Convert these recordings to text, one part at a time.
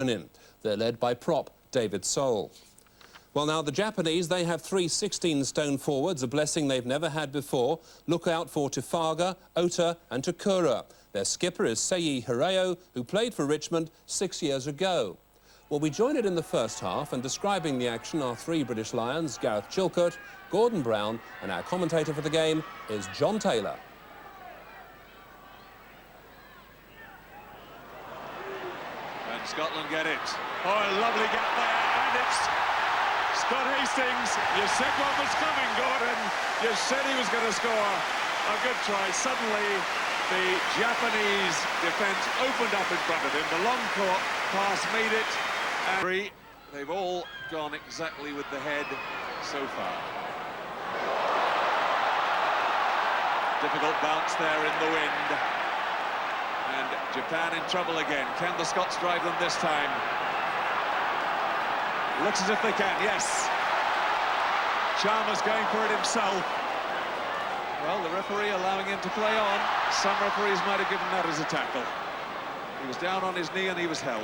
in. They're led by prop David Soul. Well, now, the Japanese, they have 3 16-stone forwards, a blessing they've never had before. Look out for Tufaga, Ota and Takura. Their skipper is Seiji Hirao, who played for Richmond 6 years ago. Well, we join it in the first half, and describing the action are 3 British Lions, Gareth Chilcote, Gordon Brown, and our commentator for the game is John Taylor. And Scotland get it. Oh, a lovely gap there, and it's Scott Hastings. You said one was coming, Gordon. You said he was going to score. A good try. Suddenly, the Japanese defence opened up in front of him. The long pass made it. And they've all gone exactly with the head so far. Difficult bounce there in the wind. And Japan in trouble again. Can the Scots drive them this time? Looks as if they can, yes. Chalmers going for it himself. Well, the referee allowing him to play on. Some referees might have given that as a tackle. He was down on his knee and he was held.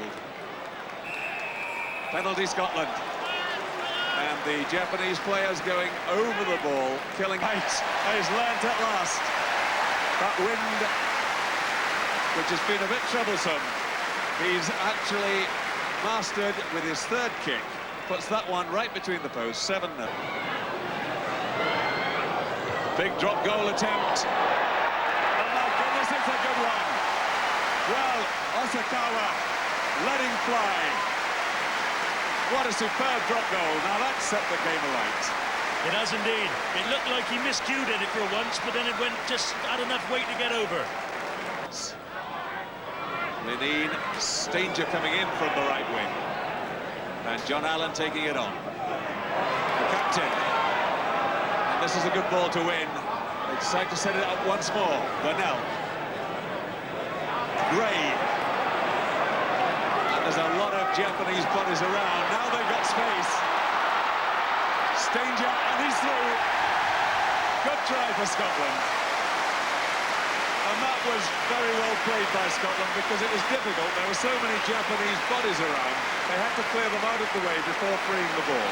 Penalty Scotland. And the Japanese players going over the ball, killing height. He's learnt at last. That wind, which has been a bit troublesome, he's actually mastered with his third kick. Puts that one right between the posts, 7-0. Big drop goal attempt. Oh my goodness, it's a good one. Well, Osakawa letting fly. What a superb drop goal. Now that set the game alight. It has indeed. It looked like he miscued it for once, but then it went just had enough weight to get over. Lineen, Stanger coming in from the right wing. And John Allen taking it on. The captain. And this is a good ball to win. They decide to set it up once more. Burnell. Gray. And there's a lot of Japanese bodies around. Now they've got space. Stanger, and he's through. Good try for Scotland. And that was very well played by Scotland because it was difficult. There were so many Japanese bodies around. They had to clear them out of the way before freeing the ball.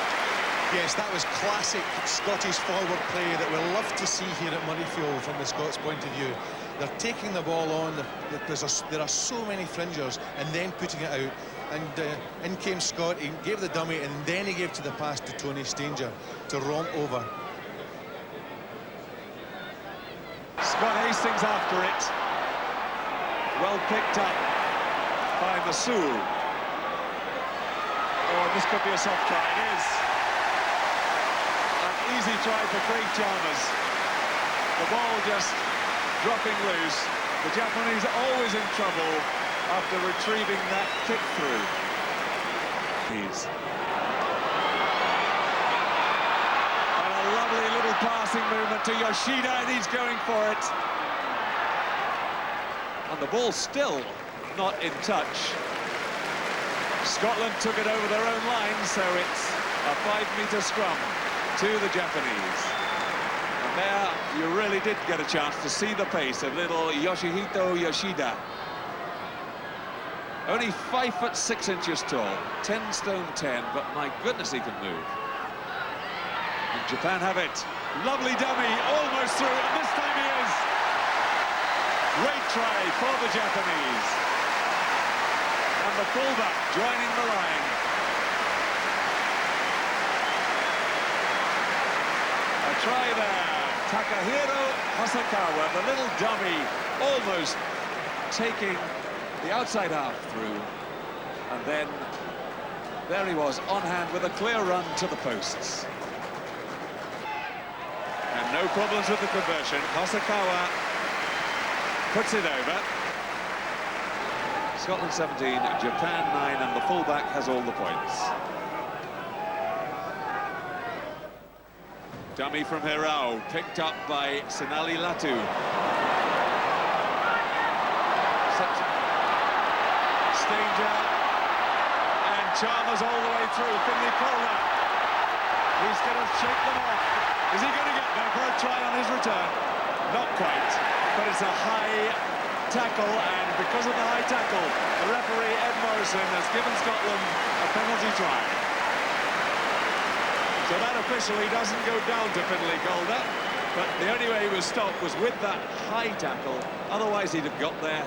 Yes, that was classic Scottish forward play that we'll love to see here at Murrayfield from the Scots' point of view. They're taking the ball on, there are so many fringers, and then putting it out. And in came Scott, he gave the dummy, and then he gave to the pass to Tony Stanger to romp over. Scott Hastings after it. Well picked up by the Sioux. Oh, this could be a soft try. It is. An easy try for Craig Chalmers. The ball just dropping loose. The Japanese are always in trouble after retrieving that kick through. And a lovely little passing movement to Yoshida, and he's going for it. And the ball still not in touch. Scotland took it over their own line, so it's a 5-metre scrum to the Japanese. And there you really did get a chance to see the pace of little Yoshihito Yoshida. Only 5'6" tall, 10 stone 10, but my goodness, he can move. And Japan have it. Lovely dummy, almost through, and this time he is. Great try for the Japanese. And the fullback joining the line. A try there. Takahiro Hosokawa, the little dummy, almost taking the outside half through. And then there he was, on hand with a clear run to the posts. And no problems with the conversion. Hosokawa puts it over. Scotland 17, Japan 9, and the fullback has all the points. Dummy from Hirao, picked up by Sinali Latu. Stanger, and Chalmers all the way through. Finley Coleman. He's going to shake them off. Is he going to get there for a try on his return? Not quite, but it's a high tackle, and because of the high tackle, the referee, Ed Morrison, has given Scotland a penalty try. So that officially doesn't go down to Finlay Calder, but the only way he was stopped was with that high tackle, otherwise he'd have got there.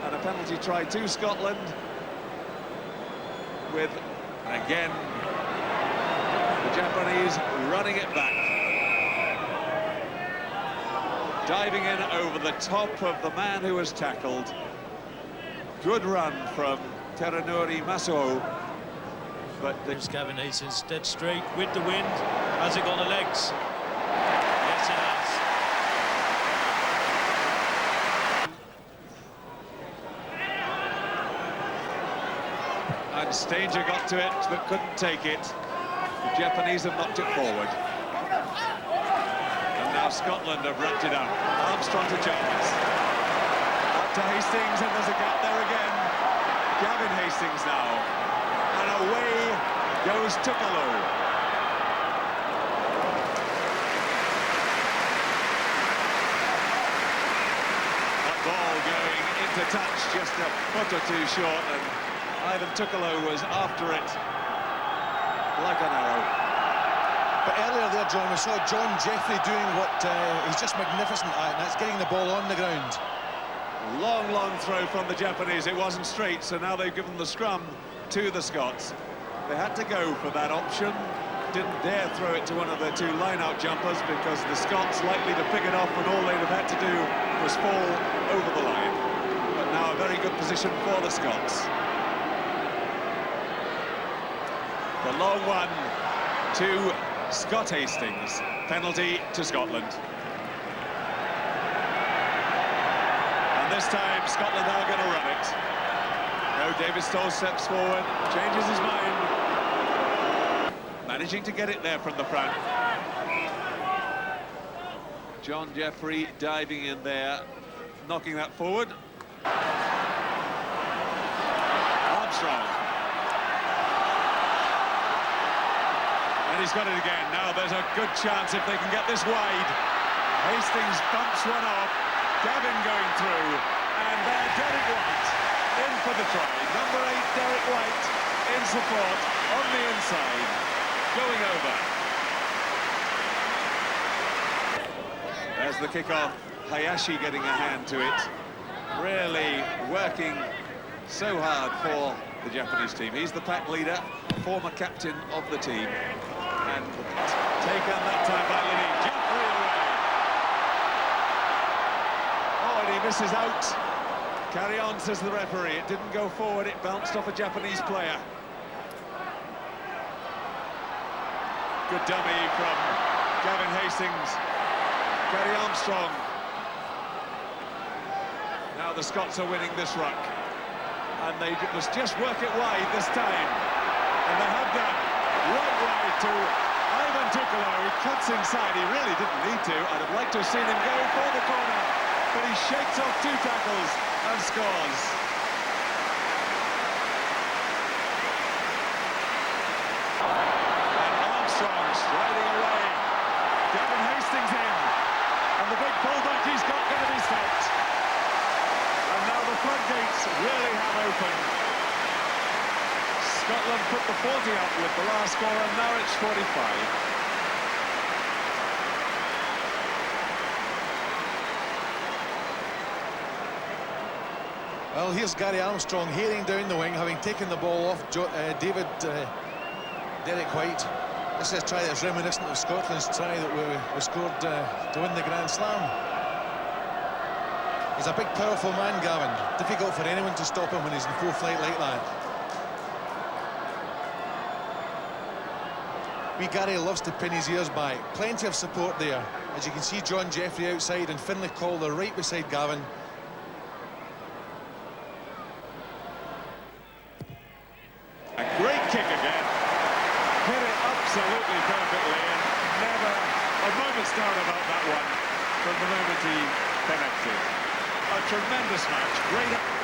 And a penalty try to Scotland, with, again, the Japanese running it back. Diving in over the top of the man who was tackled. Good run from Terenuri Masuo. But There's Gavin Hastings dead straight with the wind. Has it got the legs? Yes, it has. And Stanger got to it, but couldn't take it. The Japanese have knocked it forward. And now Scotland have wrapped it up. Armstrong to Jones. Up to Hastings, and there's a gap there again. Gavin Hastings now. And away goes Tukalo. That ball going into touch, just a foot or two short, and Ivan Tukalo was after it like an arrow. But earlier there, John, we saw John Jeffrey doing what he's just magnificent at, and that's getting the ball on the ground. Long, long throw from the Japanese. It wasn't straight, so now they've given the scrum to the Scots. They had to go for that option. Didn't dare throw it to one of their two line-out jumpers because the Scots likely to pick it off, and all they'd have had to do was fall over the line. But now a very good position for the Scots. The long one to Scott Hastings. Penalty to Scotland. And this time Scotland are going to run it. No, David Stoll steps forward, changes his mind. Managing to get it there from the front. John Jeffrey diving in there, knocking that forward. Armstrong. And he's got it again. Now there's a good chance if they can get this wide. Hastings bumps one off. Gavin going through. And there, Derek White in for the try. Number 8, Derek White in support on the inside. Going over. There's the kickoff. Hayashi getting a hand to it. Really working so hard for the Japanese team. He's the pack leader, former captain of the team. And taken that time by Linney. Jeffrey away. Oh, and he misses out. Carry on, says the referee. It didn't go forward, it bounced off a Japanese player. Good dummy from Gavin Hastings. Gary Armstrong. Now the Scots are winning this ruck. And they must just work it wide this time. And they have done. Right wide to Ivan Tukalo, who cuts inside. He really didn't need to. I'd have liked to have seen him go for the corner. But he shakes off 2 tackles and scores. Striding away, Gavin Hastings in, and the big fullback he's got going to be stopped. And now the floodgates really have opened. Scotland put the 40 up with the last score, and now it's 45. Well, here's Gary Armstrong heading down the wing, having taken the ball off Derek White. This is a try that's reminiscent of Scotland's try that we scored to win the Grand Slam. He's a big, powerful man, Gavin. Difficult for anyone to stop him when he's in full flight like that. Wee Gary loves to pin his ears back. Plenty of support there. As you can see, John Jeffrey outside and Finlay Calder right beside Gavin. A great kick again. Hit it absolutely perfectly, and never a moment's doubt about that one from the moment he connected. A tremendous match. Great.